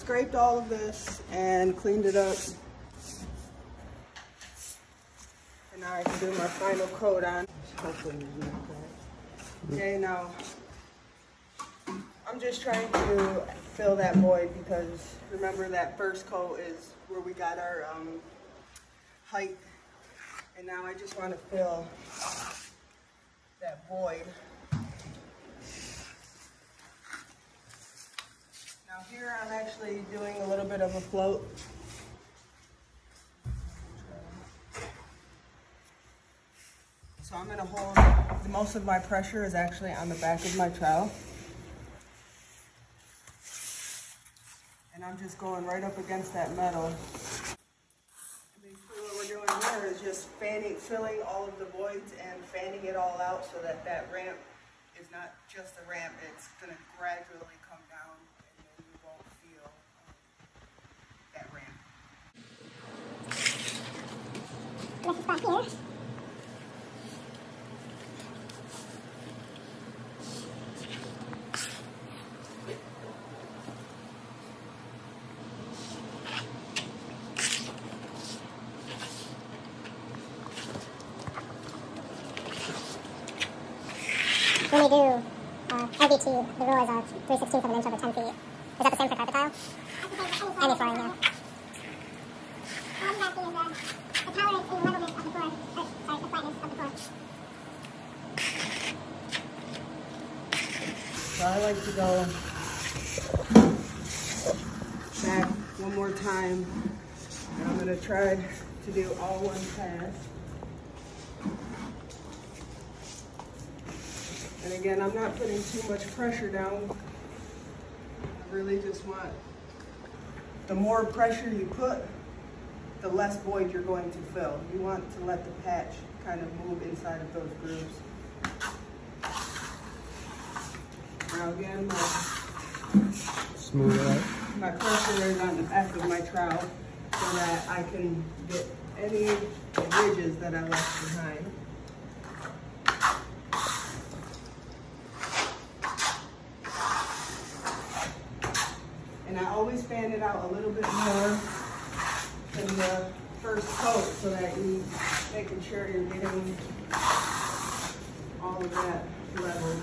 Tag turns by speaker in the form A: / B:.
A: scraped all of this and cleaned it up. And now I can do my final coat on. Okay, now I'm just trying to fill that void because remember that first coat is where we got our height. And now I just want to fill that void. Now here I'm actually doing a little bit of a float. So I'm going to hold, most of my pressure is actually on the back of my trowel. And I'm just going right up against that metal. Basically what we're doing here is just filling all of the voids and fanning it all out so that that ramp is not just a ramp, it's going to gradually come down and then you won't feel that ramp.
B: This spot here. When we do LVT, the rule is 3/16 of an inch over 10 feet. Is that the same for carpet tile? Any flooring, yeah. All I'm asking is the tolerance and the levelness of the floor, sorry, the flatness of the floor.
A: So I like to go back one more time, and I'm going to try to do all one pass. And again, I'm not putting too much pressure down. I really just want, the more pressure you put, the less void you're going to fill. You want to let the patch kind of move inside of those grooves. Now again,
C: smooth out.
A: My pressure is on the back of my trowel so that I can get any ridges that I left behind. And I always fan it out a little bit more than the first coat so that you're making sure you're getting all of that level.